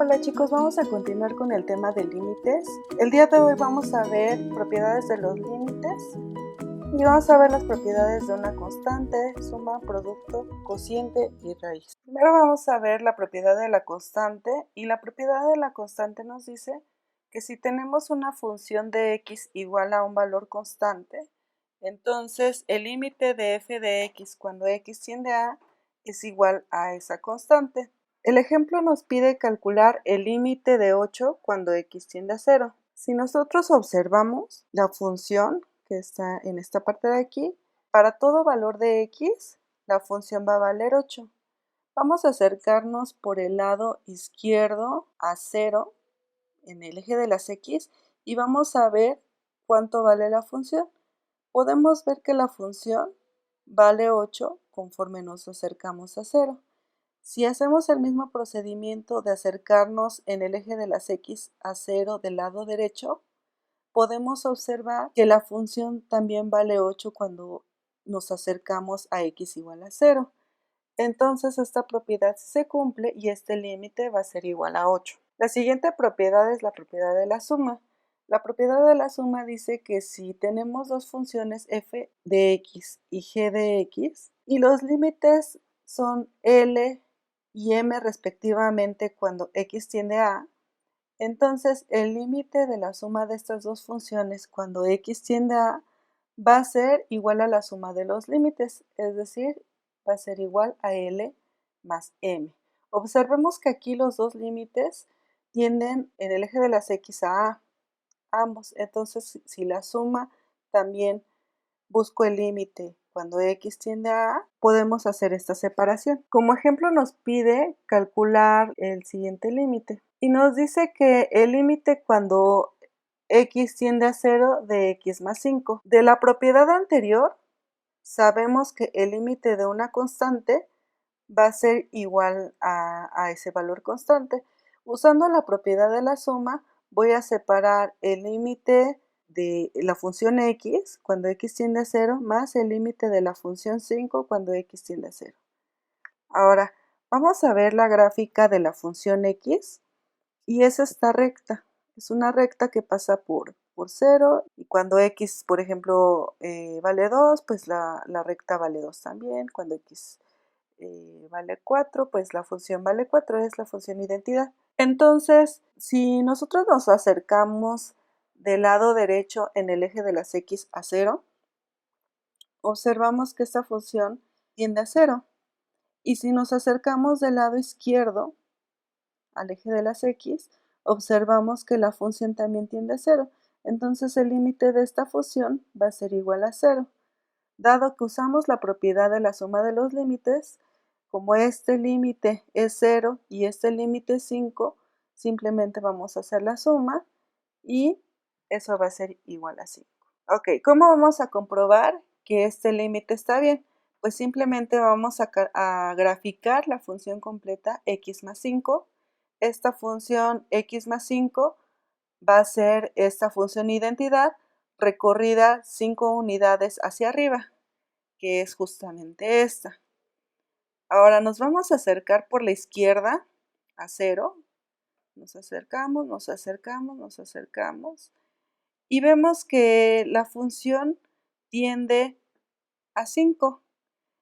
Hola chicos, vamos a continuar con el tema de límites. El día de hoy vamos a ver propiedades de los límites y vamos a ver las propiedades de una constante, suma, producto, cociente y raíz. Primero vamos a ver la propiedad de la constante y la propiedad de la constante nos dice que si tenemos una función de x igual a un valor constante, entonces el límite de f de x cuando x tiende a es igual a esa constante. El ejemplo nos pide calcular el límite de 8 cuando x tiende a 0. Si nosotros observamos la función que está en esta parte de aquí, para todo valor de x, la función va a valer 8. Vamos a acercarnos por el lado izquierdo a 0 en el eje de las x y vamos a ver cuánto vale la función. Podemos ver que la función vale 8 conforme nos acercamos a 0. Si hacemos el mismo procedimiento de acercarnos en el eje de las x a 0 del lado derecho, podemos observar que la función también vale 8 cuando nos acercamos a x igual a 0. Entonces esta propiedad se cumple y este límite va a ser igual a 8. La siguiente propiedad es la propiedad de la suma. La propiedad de la suma dice que si tenemos dos funciones f de x y g de x y los límites son L y M respectivamente cuando x tiende a, entonces el límite de la suma de estas dos funciones cuando x tiende a va a ser igual a la suma de los límites, es decir, va a ser igual a L más M. Observemos que aquí los dos límites tienden en el eje de las x a ambos, entonces si la suma también busco el límite cuando x tiende a, podemos hacer esta separación. Como ejemplo nos pide calcular el siguiente límite y nos dice que el límite cuando x tiende a 0 de x más 5. De la propiedad anterior sabemos que el límite de una constante va a ser igual a ese valor constante. Usando la propiedad de la suma voy a separar el límite de la función x cuando x tiende a 0 más el límite de la función 5 cuando x tiende a 0. Ahora vamos a ver la gráfica de la función x y es esta recta. Es una recta que pasa por 0 y cuando x, por ejemplo, vale 2, pues la recta vale 2 también. Cuando x vale 4, pues la función vale 4, es la función identidad. Entonces, si nosotros nos acercamos del lado derecho en el eje de las x a 0, observamos que esta función tiende a 0. Y si nos acercamos del lado izquierdo al eje de las x, observamos que la función también tiende a 0. Entonces el límite de esta función va a ser igual a 0. Dado que usamos la propiedad de la suma de los límites, como este límite es 0 y este límite es 5, simplemente vamos a hacer la suma y eso va a ser igual a 5. Ok, ¿cómo vamos a comprobar que este límite está bien? Pues simplemente vamos a graficar la función completa x más 5. Esta función x más 5 va a ser esta función identidad recorrida 5 unidades hacia arriba, que es justamente esta. Ahora nos vamos a acercar por la izquierda a 0. Nos acercamos, nos acercamos, nos acercamos. Y vemos que la función tiende a 5.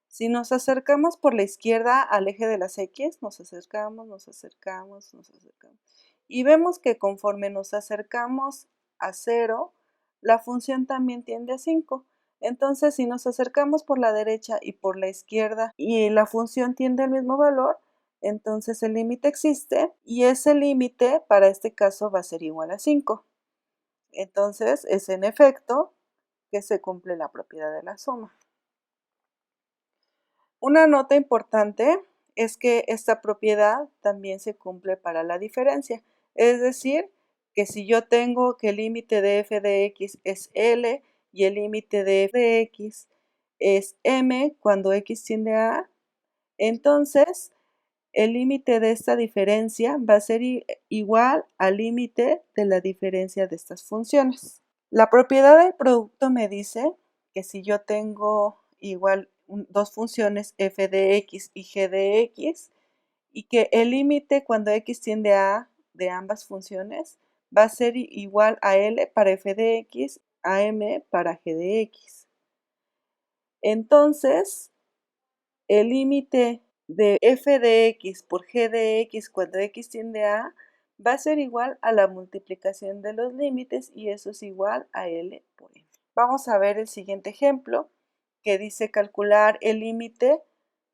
Si nos acercamos por la izquierda al eje de las x, nos acercamos, nos acercamos, nos acercamos. Y vemos que conforme nos acercamos a 0, la función también tiende a 5. Entonces, si nos acercamos por la derecha y por la izquierda y la función tiende al mismo valor, entonces el límite existe y ese límite para este caso va a ser igual a 5. Entonces, es en efecto que se cumple la propiedad de la suma. Una nota importante es que esta propiedad también se cumple para la diferencia. Es decir, que si yo tengo que el límite de f de x es L y el límite de f de x es M cuando x tiende a A, entonces el límite de esta diferencia va a ser igual al límite de la diferencia de estas funciones. La propiedad del producto me dice que si yo tengo igual dos funciones f de x y g de x y que el límite cuando x tiende a A de ambas funciones va a ser igual a L para f de x, a m para g de x. Entonces, el límite de f de x por g de x cuando x tiende a A va a ser igual a la multiplicación de los límites y eso es igual a L por M. Vamos a ver el siguiente ejemplo que dice calcular el límite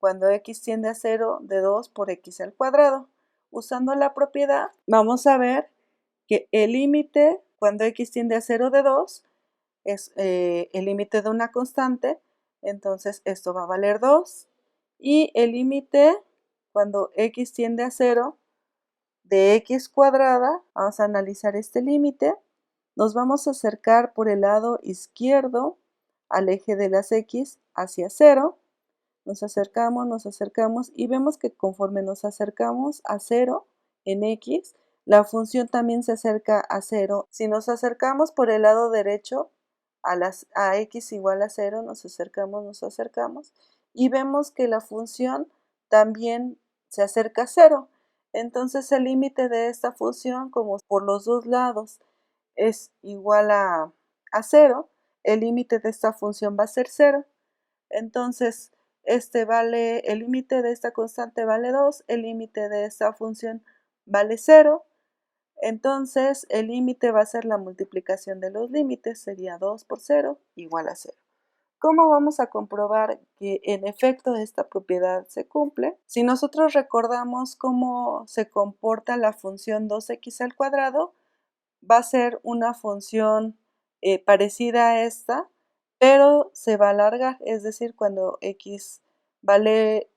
cuando x tiende a 0 de 2 por x al cuadrado. Usando la propiedad, vamos a ver que el límite cuando x tiende a 0 de 2 es el límite de una constante, entonces esto va a valer 2. Y el límite cuando x tiende a 0 de x cuadrada, vamos a analizar este límite, nos vamos a acercar por el lado izquierdo al eje de las x hacia 0, nos acercamos y vemos que conforme nos acercamos a 0 en x, la función también se acerca a 0. Si nos acercamos por el lado derecho a x igual a 0, nos acercamos y vemos que la función también se acerca a 0. Entonces el límite de esta función, como por los dos lados es igual a 0, el límite de esta función va a ser 0. Entonces, el límite de esta constante vale 2, el límite de esta función vale 0. Entonces, el límite va a ser la multiplicación de los límites, sería 2 por 0 igual a 0. ¿Cómo vamos a comprobar que en efecto esta propiedad se cumple? Si nosotros recordamos cómo se comporta la función 2x al cuadrado, va a ser una función parecida a esta, pero se va a alargar, es decir, cuando x vale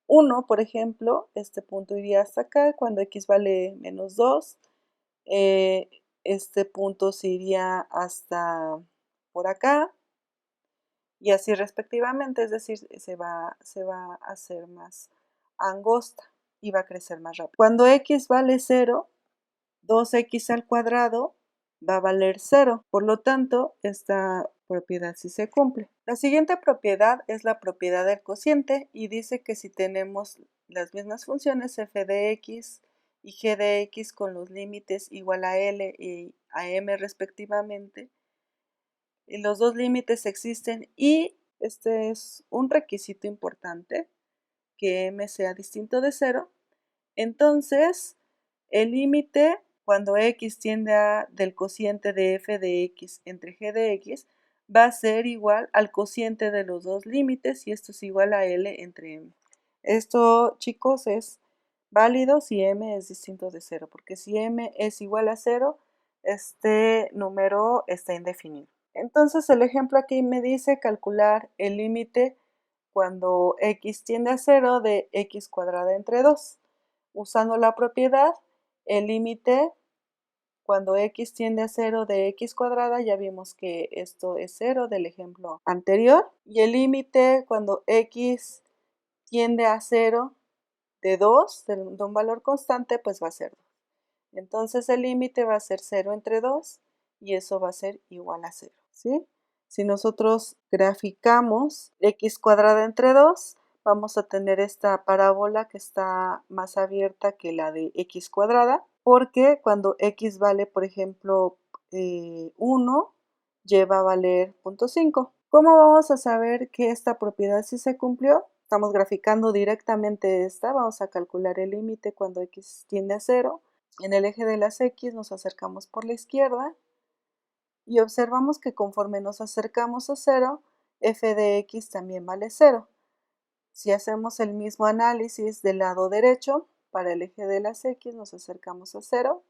1, por ejemplo, este punto iría hasta acá, cuando x vale menos 2, este punto se iría hasta por acá, y así respectivamente, es decir, se va a hacer más angosta y va a crecer más rápido. Cuando x vale 0, 2x al cuadrado va a valer 0, por lo tanto, esta propiedad sí se cumple. La siguiente propiedad es la propiedad del cociente y dice que si tenemos las mismas funciones f de x y g de x con los límites igual a L y a M respectivamente, y los dos límites existen y este es un requisito importante, que M sea distinto de 0, entonces el límite cuando x tiende a del cociente de f de x entre g de x va a ser igual al cociente de los dos límites y esto es igual a L entre M. Esto, chicos, es válido si M es distinto de 0, porque si M es igual a 0, este número está indefinido. Entonces el ejemplo aquí me dice calcular el límite cuando x tiende a 0 de x cuadrada entre 2. Usando la propiedad, el límite cuando x tiende a 0 de x cuadrada, ya vimos que esto es 0 del ejemplo anterior, y el límite cuando x tiende a 0 de 2, de un valor constante, pues va a ser 2. Entonces el límite va a ser 0 entre 2 y eso va a ser igual a 0, ¿sí? Si nosotros graficamos x cuadrada entre 2, vamos a tener esta parábola que está más abierta que la de x cuadrada, porque cuando x vale, por ejemplo, 1, lleva a valer 0.5. ¿Cómo vamos a saber que esta propiedad sí se cumplió? Estamos graficando directamente esta, vamos a calcular el límite cuando x tiende a 0. En el eje de las x nos acercamos por la izquierda y observamos que conforme nos acercamos a 0, f de x también vale 0. Si hacemos el mismo análisis del lado derecho, para el eje de las x nos acercamos a 0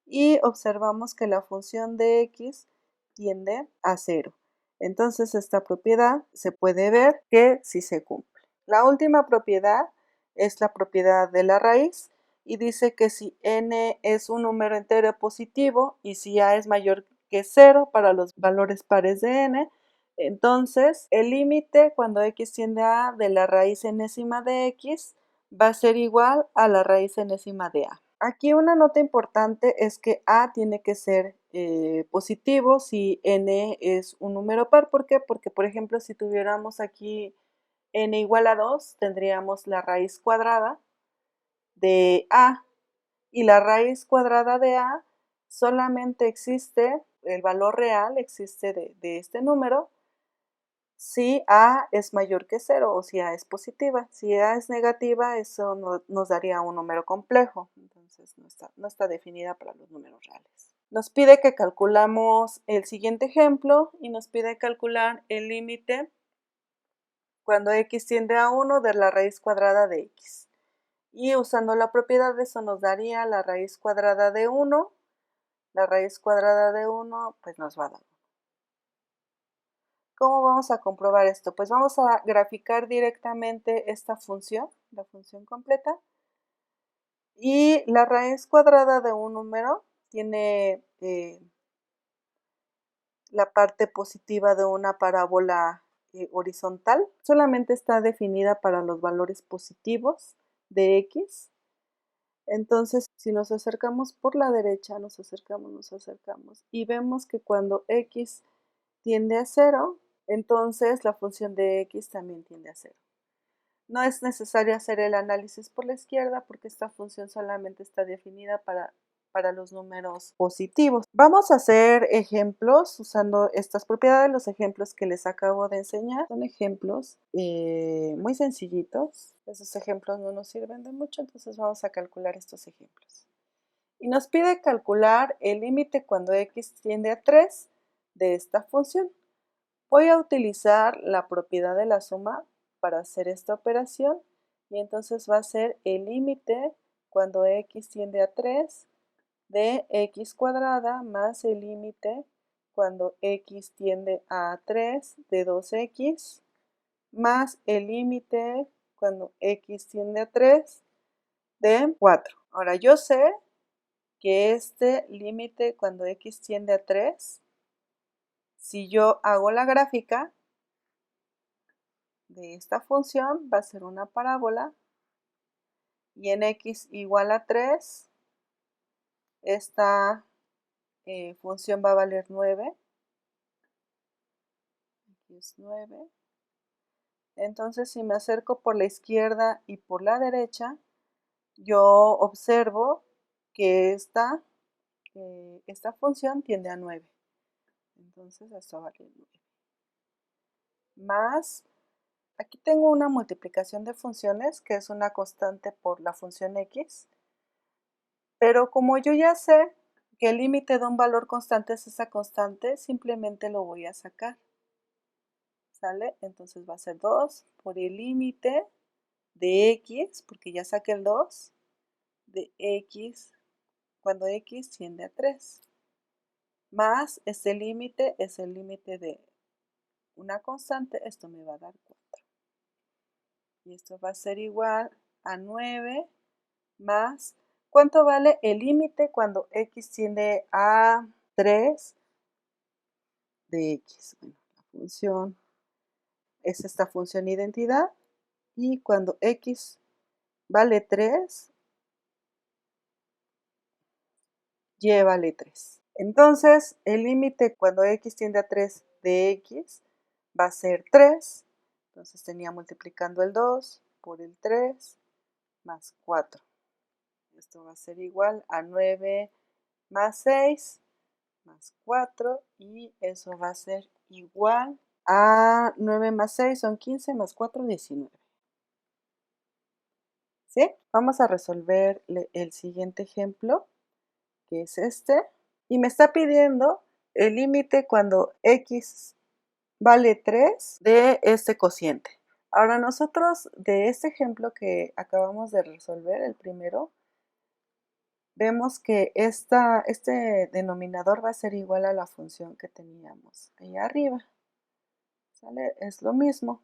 y observamos que la función de x tiende a 0. Entonces esta propiedad se puede ver que sí se cumple. La última propiedad es la propiedad de la raíz y dice que si n es un número entero positivo y si a es mayor que 0 para los valores pares de n, entonces el límite cuando x tiende a de la raíz enésima de x va a ser igual a la raíz enésima de a. Aquí una nota importante es que a tiene que ser positivo si n es un número par. ¿Por qué? Porque, por ejemplo, si tuviéramos aquí n igual a 2, tendríamos la raíz cuadrada de a, y la raíz cuadrada de a solamente existe, el valor real existe de este número si a es mayor que 0 o si a es positiva. Si a es negativa, eso nos daría un número complejo, entonces no está definida para los números reales. Nos pide que calculamos el siguiente ejemplo y nos pide calcular el límite cuando x tiende a 1 de la raíz cuadrada de x. Y usando la propiedad de eso nos daría la raíz cuadrada de 1. La raíz cuadrada de 1 pues nos va a dar. ¿Cómo vamos a comprobar esto? Pues vamos a graficar directamente esta función, la función completa. Y la raíz cuadrada de un número tiene la parte positiva de una parábola horizontal. Solamente está definida para los valores positivos de x. Entonces, si nos acercamos por la derecha, nos acercamos y vemos que cuando x tiende a 0, entonces la función de x también tiende a 0. No es necesario hacer el análisis por la izquierda porque esta función solamente está definida para los números positivos. Vamos a hacer ejemplos usando estas propiedades, los ejemplos que les acabo de enseñar. Son ejemplos muy sencillitos. Esos ejemplos no nos sirven de mucho, entonces vamos a calcular estos ejemplos. Y nos pide calcular el límite cuando x tiende a 3 de esta función. Voy a utilizar la propiedad de la suma para hacer esta operación y entonces va a ser el límite cuando x tiende a 3 de x cuadrada más el límite cuando x tiende a 3 de 2x más el límite cuando x tiende a 3 de 4. Ahora yo sé que este límite cuando x tiende a 3, si yo hago la gráfica de esta función, va a ser una parábola y en x igual a 3, esta función va a valer 9. Aquí es 9. Entonces, si me acerco por la izquierda y por la derecha, yo observo que esta función tiende a 9. Entonces, esto vale 9. Más, aquí tengo una multiplicación de funciones, que es una constante por la función x. Pero como yo ya sé que el límite de un valor constante es esa constante, simplemente lo voy a sacar. ¿Sale? Entonces va a ser 2 por el límite de x, porque ya saqué el 2, de x cuando x tiende a 3. Más este límite es el límite de una constante, esto me va a dar 4. Y esto va a ser igual a 9 más, ¿cuánto vale el límite cuando x tiende a 3 de x? Bueno, la función es esta función identidad y cuando x vale 3, y vale 3. Entonces, el límite cuando x tiende a 3 de x va a ser 3. Entonces tenía multiplicando el 2 por el 3 más 4. Esto va a ser igual a 9 más 6 más 4 y eso va a ser igual a 9 más 6 son 15 más 4, 19. ¿Sí? Vamos a resolver el siguiente ejemplo, que es este. Y me está pidiendo el límite cuando x vale 3 de este cociente. Ahora nosotros de este ejemplo que acabamos de resolver, el primero, vemos que este denominador va a ser igual a la función que teníamos ahí arriba. ¿Sale? Es lo mismo.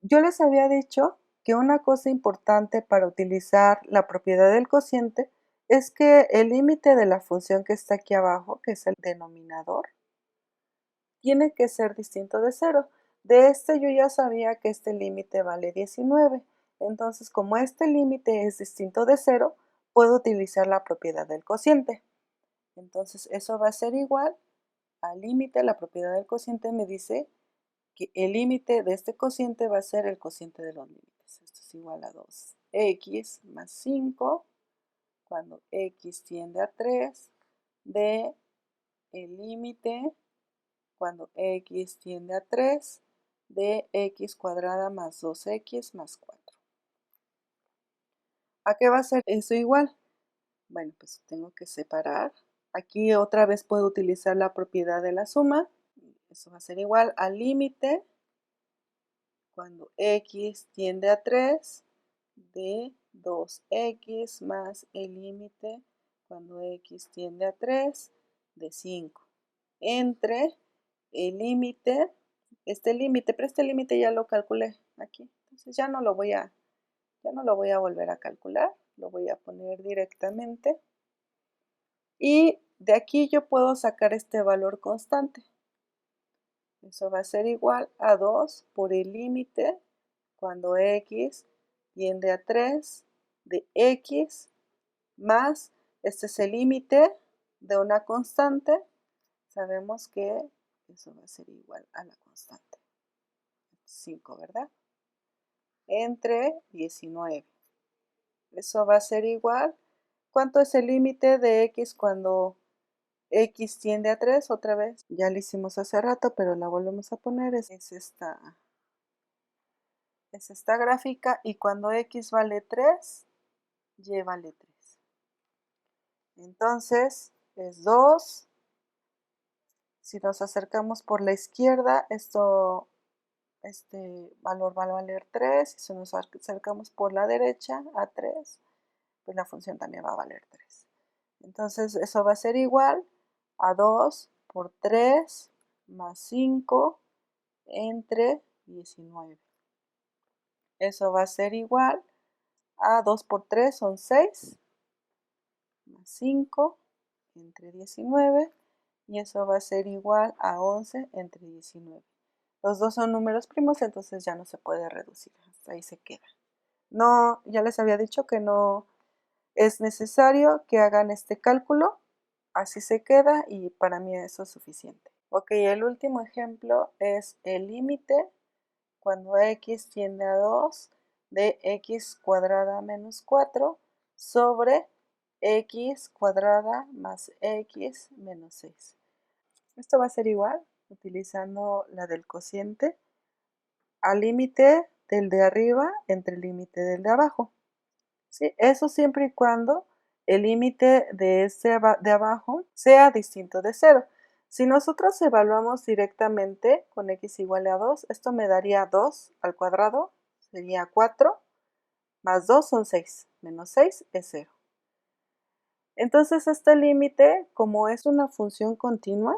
Yo les había dicho que una cosa importante para utilizar la propiedad del cociente es que el límite de la función que está aquí abajo, que es el denominador, tiene que ser distinto de 0. De este yo ya sabía que este límite vale 19. Entonces, como este límite es distinto de 0, puedo utilizar la propiedad del cociente. Entonces, eso va a ser igual al límite. La propiedad del cociente me dice que el límite de este cociente va a ser el cociente de los límites. Esto es igual a 2 x más 5 cuando x tiende a 3 de el límite cuando x tiende a 3 de x cuadrada más 2x más 4. ¿A qué va a ser eso igual? Bueno, pues tengo que separar. Aquí otra vez puedo utilizar la propiedad de la suma. Eso va a ser igual al límite cuando x tiende a 3 de 2x más el límite cuando x tiende a 3 de 5 entre el límite, pero este límite ya lo calculé aquí, entonces ya no lo voy a volver a calcular, lo voy a poner directamente y de aquí yo puedo sacar este valor constante. Eso va a ser igual a 2 por el límite cuando x tiende a 3 de x más, este es el límite de una constante, sabemos que eso va a ser igual a la constante, 5, ¿verdad? Entre 19. Eso va a ser igual, ¿cuánto es el límite de x cuando x tiende a 3? Otra vez, ya lo hicimos hace rato, pero la volvemos a poner, es esta gráfica, y cuando x vale 3, y vale 3. Entonces, es 2. Si nos acercamos por la izquierda, este valor va a valer 3. Si nos acercamos por la derecha a 3, pues la función también va a valer 3. Entonces, eso va a ser igual a 2 por 3 más 5 entre 19. Eso va a ser igual a 2 por 3 son 6, más 5 entre 19, y eso va a ser igual a 11 entre 19. Los dos son números primos, entonces ya no se puede reducir, hasta ahí se queda. No, ya les había dicho que no es necesario que hagan este cálculo, así se queda y para mí eso es suficiente. Ok, el último ejemplo es el límite cuando x tiende a 2 de x cuadrada menos 4 sobre x cuadrada más x menos 6. Esto va a ser igual, utilizando la del cociente, al límite del de arriba entre el límite del de abajo. ¿Sí? Eso siempre y cuando el límite de abajo sea distinto de 0. Si nosotros evaluamos directamente con x igual a 2, esto me daría 2 al cuadrado, sería 4, más 2 son 6, menos 6 es 0. Entonces este límite, como es una función continua,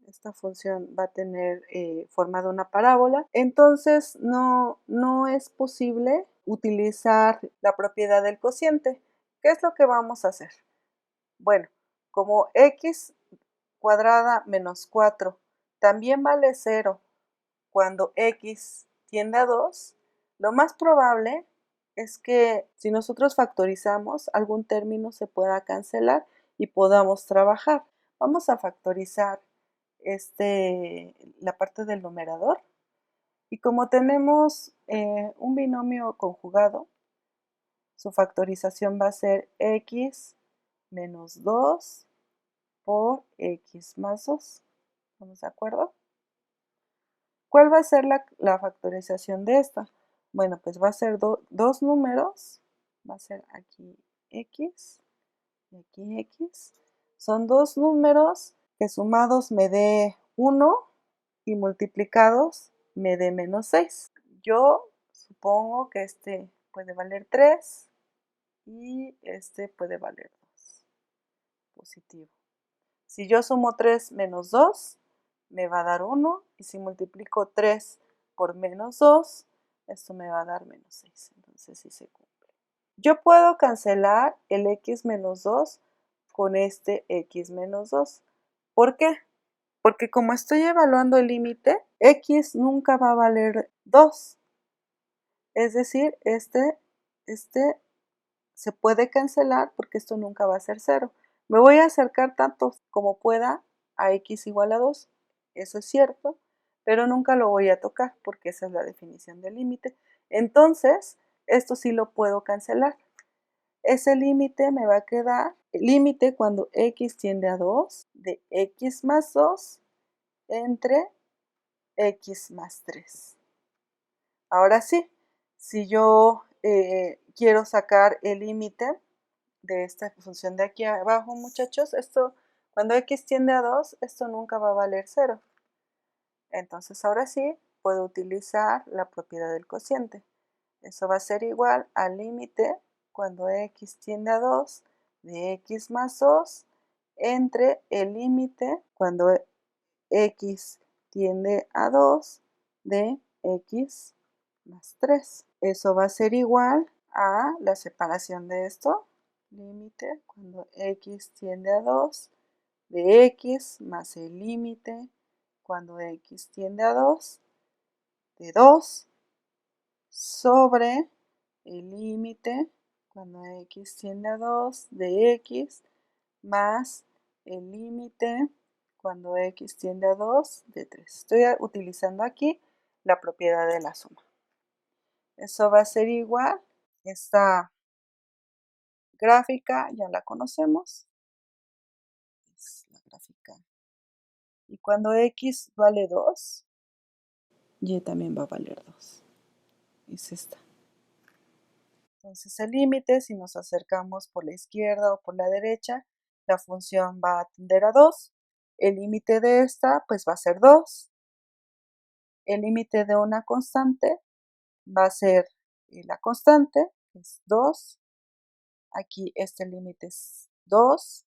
esta función va a tener forma de una parábola, entonces no es posible utilizar la propiedad del cociente. ¿Qué es lo que vamos a hacer? Bueno, como x cuadrada menos 4 también vale 0 cuando x tiende a 2, lo más probable es que si nosotros factorizamos, algún término se pueda cancelar y podamos trabajar. Vamos a factorizar la parte del numerador, y como tenemos un binomio conjugado, su factorización va a ser x menos 2 por x más 2. ¿Estamos de acuerdo? ¿Cuál va a ser la factorización de esta? Bueno, pues va a ser dos números, va a ser aquí x y aquí x. Son dos números que sumados me dé 1 y multiplicados me dé menos 6. Yo supongo que este puede valer 3 y este puede valer 2. Positivo. Si yo sumo 3 menos 2, me va a dar 1, y si multiplico 3 por menos 2, esto me va a dar menos 6. Entonces sí se cumple. Yo puedo cancelar el x menos 2 con este x menos 2. ¿Por qué? Porque como estoy evaluando el límite, x nunca va a valer 2. Es decir, este se puede cancelar porque esto nunca va a ser 0. Me voy a acercar tanto como pueda a x igual a 2. Eso es cierto, pero nunca lo voy a tocar porque esa es la definición del límite. Entonces, Esto sí lo puedo cancelar. Ese límite me va a quedar, el límite cuando x tiende a 2 de x más 2 entre x más 3. Ahora sí, si yo quiero sacar el límite de esta función de aquí abajo, muchachos, esto cuando x tiende a 2, esto nunca va a valer 0. Entonces ahora sí puedo utilizar la propiedad del cociente. Eso va a ser igual al límite cuando x tiende a 2 de x más 2 entre el límite cuando x tiende a 2 de x más 3. Eso va a ser igual a la separación de esto, límite cuando x tiende a 2 de x más el límite cuando x tiende a 2 de 2 sobre el límite cuando x tiende a 2 de x más el límite cuando x tiende a 2 de 3. Estoy utilizando aquí la propiedad de la suma. Eso va a ser igual, esta gráfica ya la conocemos, es la gráfica. Y cuando x vale 2, y también va a valer 2. Es esta. Entonces el límite, si nos acercamos por la izquierda o por la derecha, la función va a tender a 2. El límite de esta, pues va a ser 2. El límite de una constante va a ser la constante, es 2. Aquí este límite es 2.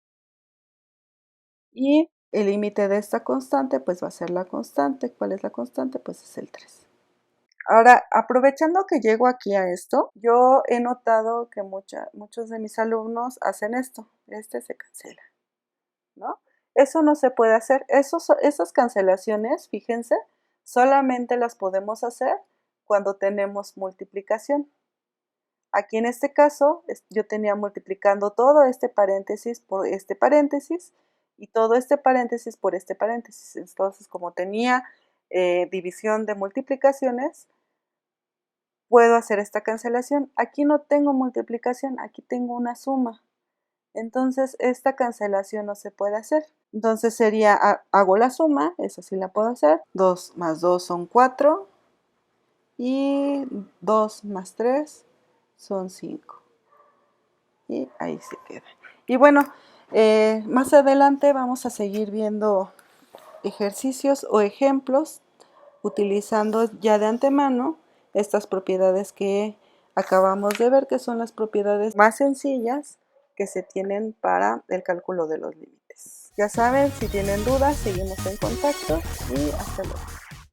Y el límite de esta constante, pues va a ser la constante. ¿Cuál es la constante? Pues es el 3. Ahora, aprovechando que llego aquí a esto, yo he notado que muchos de mis alumnos hacen esto. Este se cancela, ¿no? Eso no se puede hacer. Esas cancelaciones, fíjense, solamente las podemos hacer cuando tenemos multiplicación. Aquí en este caso, yo tenía multiplicando todo este paréntesis por este paréntesis y todo este paréntesis por este paréntesis. Entonces, como tenía división de multiplicaciones, puedo hacer esta cancelación. Aquí no tengo multiplicación, aquí tengo una suma. Entonces, esta cancelación no se puede hacer. Entonces sería, hago la suma, esa sí la puedo hacer. 2 más 2 son 4 y 2 más 3 son 5. Y ahí se queda. Y bueno, más adelante vamos a seguir viendo ejercicios o ejemplos utilizando ya de antemano estas propiedades que acabamos de ver, que son las propiedades más sencillas que se tienen para el cálculo de los límites. Ya saben, si tienen dudas, seguimos en contacto y hasta luego.